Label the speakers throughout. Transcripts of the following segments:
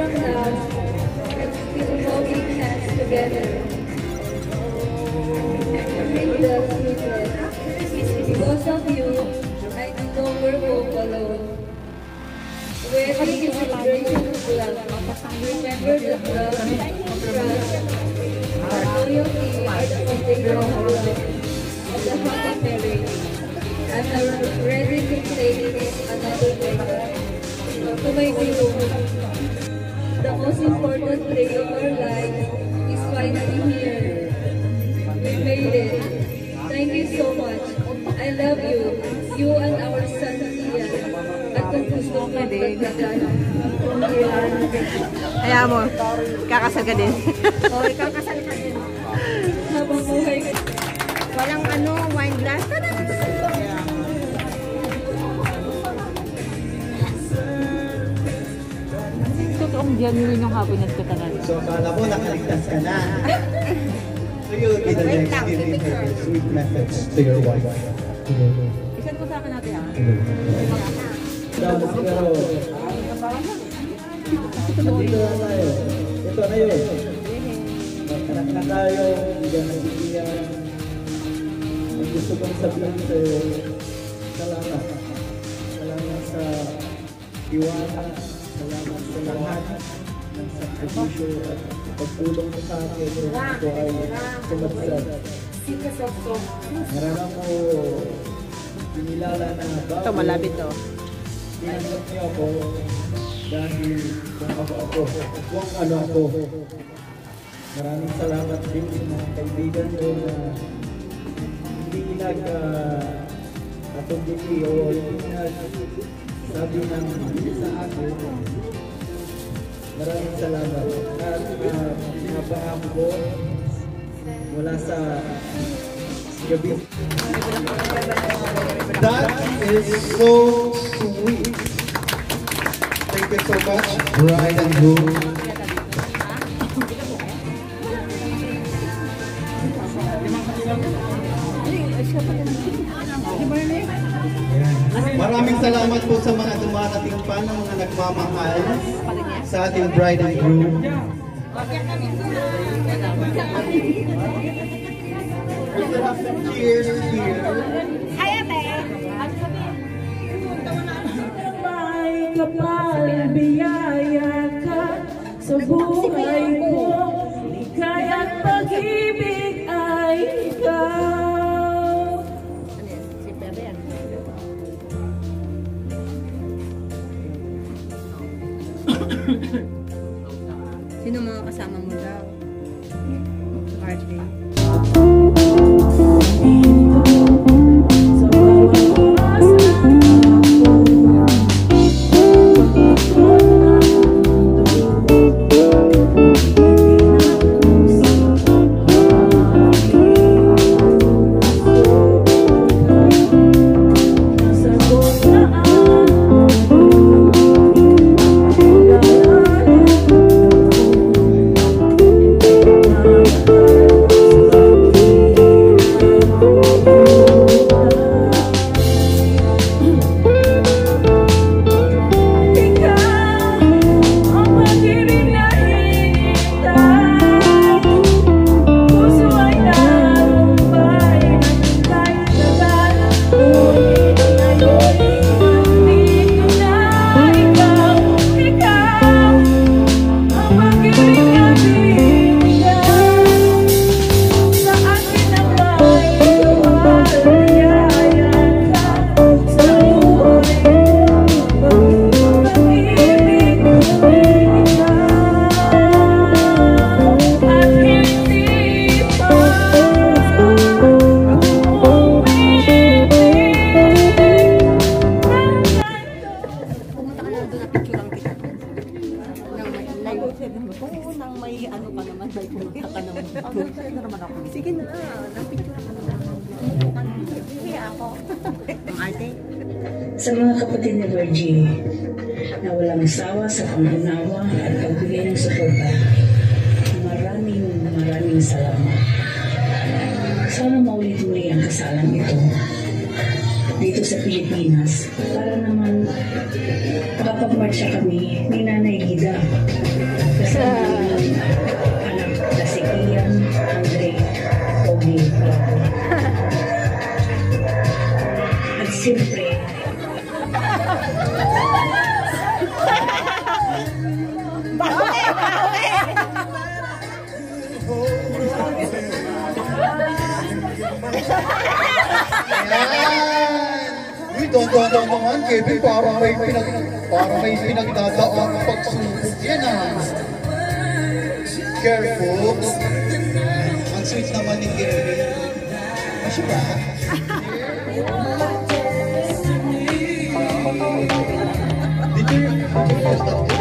Speaker 1: sobrang love and still holding hands together. Bring the sweetness. Because of you, I no longer walk alone. Wedding is a celebration of love. Remember that love, trust, and loyalty are the foundation of love, of the happy marriage. And I'm ready to take it another level. To my people, the most important day of our lives is finally here. We made it. Thank you so much. I love you. You and our son, Ian. At kung gusto mo magpagdagan.
Speaker 2: Kaya mo, kakasal ka din.
Speaker 1: Oo, kakasal ka din. Habang buhay ka.
Speaker 2: Walang wine glass. Totoong genuine yung happiness ko talaga.
Speaker 3: So, akala ko nakaligtas ka na. So, you'll be the next giving her sweet message to your wife.
Speaker 2: Isan ko sa akin natin
Speaker 3: Dapat siguro. Nandito na tayo. Ito na yun. Magkanak na tayo. Hindi na nagsigiyan. Ang gusto kong sabihin sa'yo, salamat. Salamat sa iwana. Salamat sa lahat ng sakripisyo at pagtulong mo sa akin kung ako ay sumadsad. Marami mo pinilala na bago.
Speaker 2: Ito, malapit to.
Speaker 3: Pinanggap niyo ako dahil kung ako, kung ano ako. Maraming salamat din sa mga kaibigan ko na hindi nag-atumbili o hindi nag-sabi ng sa akin. Maraming salamat. At pinapangako ko mula sa gabi.
Speaker 4: That is so sweet. Thank you so much, bride and groom. Maraming salamat po sa mga dumarating pa ng mga nagmamahal sa ating bride and groom. Cheers here.
Speaker 5: May kapal, biyaya ka sa buhay ko. Ligay at pag-ibig ay ikaw.
Speaker 2: Sino mga kasama mo daw? Birthday. Sige na, napicture ako. Ang arte.
Speaker 6: Sa mga kapatid ni Virgie na walang sawa sa pangunawa at pagbigay ng suporta, maraming salamat. Sana maulit muli ang kasalan ito dito sa Pilipinas para naman makapagmarcha kami ni Nanay Gida siyempre,
Speaker 4: Uy, don't naman, Kevin, parang may pinagdadaan ng pagsubok yan, ah. Careful. Ang sweet naman ni Kevin. Masya ba? Did you stop it?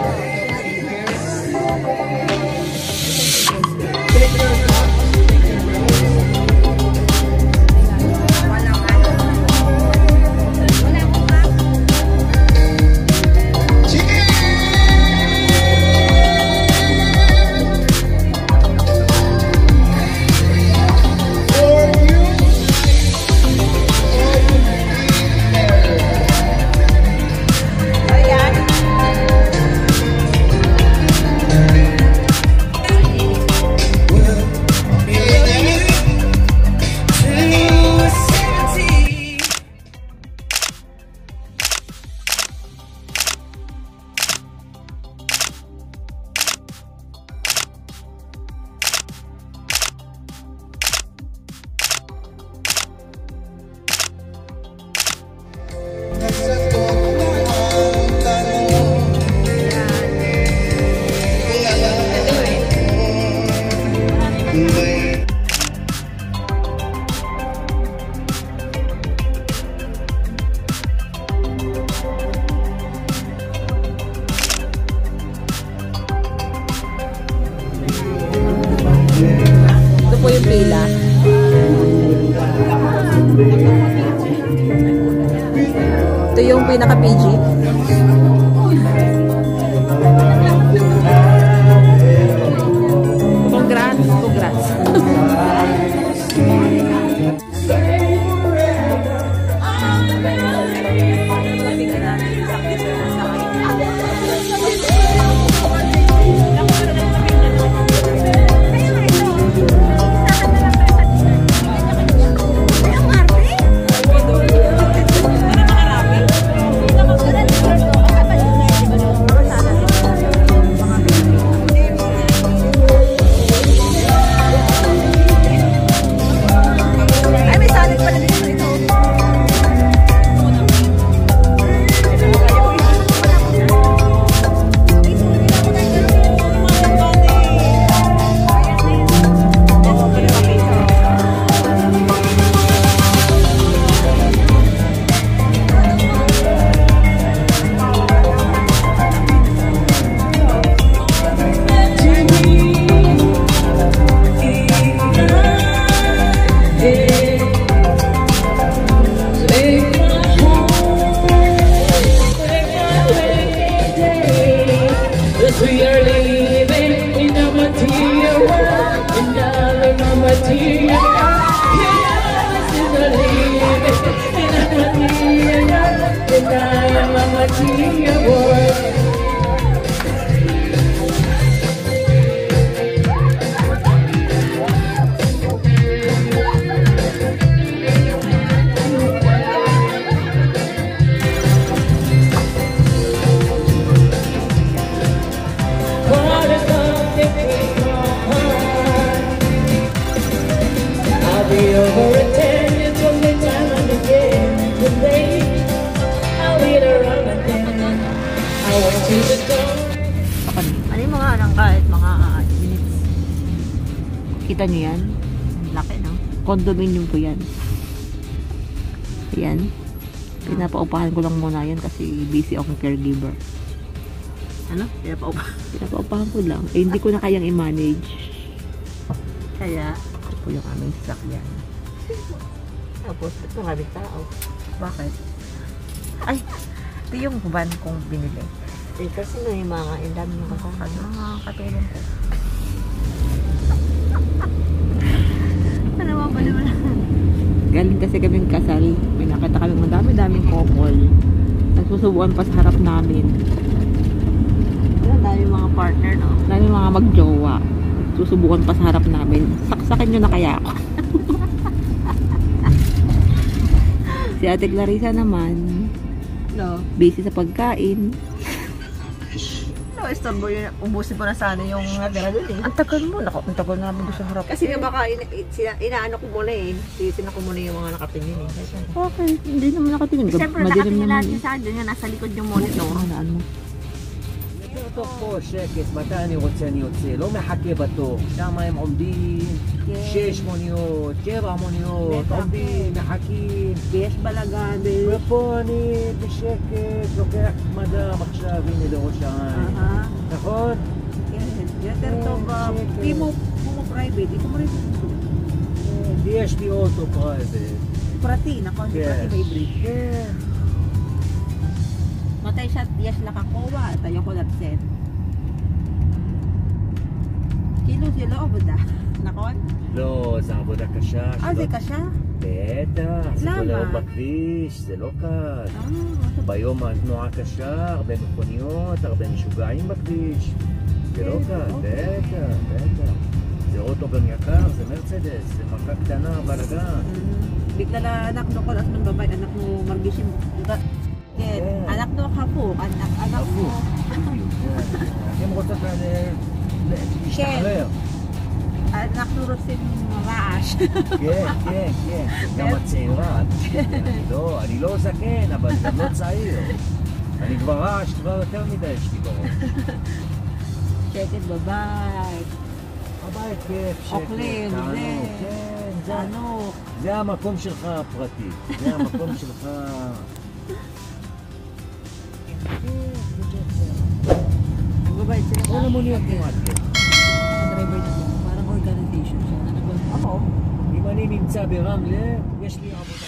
Speaker 2: Ito po yung pila. Ito yung pinaka-PG. Congrats, congrats. Ano yung mga anong kahit mga minutes? Kita nyo yan? Laki, no? Condominium ko yan. Ayan. Pinapaupahan ko lang muna yan kasi busy akong caregiver. Ano? Pinapaupahan ko lang. Eh, hindi ko na kayang i-manage. Kaya, ito po yung aming sasakyan. Tapos, ito nga may tao. Bakit? Ay, ito yung van kong binili. Eh, kasi may mga indami ng kasama. Mga katulong ko. Ano ba ba naman? Galing kasi kaming kasal. May nakita kami madami-daming couple. Nagsusubuan pa sa harap namin. Wala, dami mga partner, no? Dami mga magjowa. Susubukan pa sa harap namin. Saksakin nyo na kaya ako. Si Si Ate Clarissa naman,
Speaker 7: No.
Speaker 2: busy sa pagkain.
Speaker 7: No, istorbo yun. Ubusin ko na sana yung natira dun eh.
Speaker 2: Ang tagal mo, ang tagal namin doon sa harap.
Speaker 7: Kasi nga baka inaano ko muna eh. Titin ko muna yung mga nakatingin eh.
Speaker 2: Okay, hindi naman nakatingin.
Speaker 7: Siyempre nakatingin lahat yung sa akin dun, nasa likod yung monitor.
Speaker 2: Ano?
Speaker 3: תוך פה שקט, מתי אני רוצה אני יוצא, לא מחכה בתור, שם הם עומדים, 6 מוניות, 7 מוניות, עומדים, מחכים,
Speaker 7: יש בלגן.
Speaker 3: ופה אני בשקט, לוקח מדם עכשיו, הנה לראש העין, נכון?
Speaker 7: כן, יותר טוב, אם הוא פרייבט, אם הוא פרייבט.
Speaker 3: יש לי אוטו פרייבט.
Speaker 7: פרטי, נכון? זה פרטי בעברית.
Speaker 3: כן.
Speaker 7: מתי שיש לך כובע, אתה יכול לצאת. כאילו זה לא עבודה, נכון?
Speaker 3: לא, זה עבודה קשה.
Speaker 7: זה קשה?
Speaker 3: בטח, זה
Speaker 7: למה?
Speaker 3: כל היום בכביש, זה לא קל. ביום התנועה קשה, הרבה מכוניות, הרבה משוגעים בכביש. זה לא קל, בטח, בטח. זה אוטו גם יקר, זה מרצדס, זה מכה קטנה, בלגן.
Speaker 7: בגלל אנחנו כל הזמן בבית, אנחנו מרגישים... כן, אנחנו חפוך, אנחנו...
Speaker 3: אתם רוצות להשתחרר.
Speaker 7: אנחנו רוצים רעש.
Speaker 3: כן, כן, כן. גם הצעירה. אני לא זקן, אבל גם לא צעיר. אני כבר רעש, כבר יותר מדי יש לי בראש.
Speaker 7: שקט בבית.
Speaker 3: הבית כיף, שקט.
Speaker 7: אוכלים,
Speaker 3: זה...
Speaker 7: תענוג.
Speaker 3: זה המקום שלך הפרטי. זה המקום שלך...
Speaker 7: Mabait sila.
Speaker 3: כל המוניות כמעט כן.
Speaker 7: Driver na parang organization siya.
Speaker 3: אם אני נמצא ברמלה, יש לי עבודה.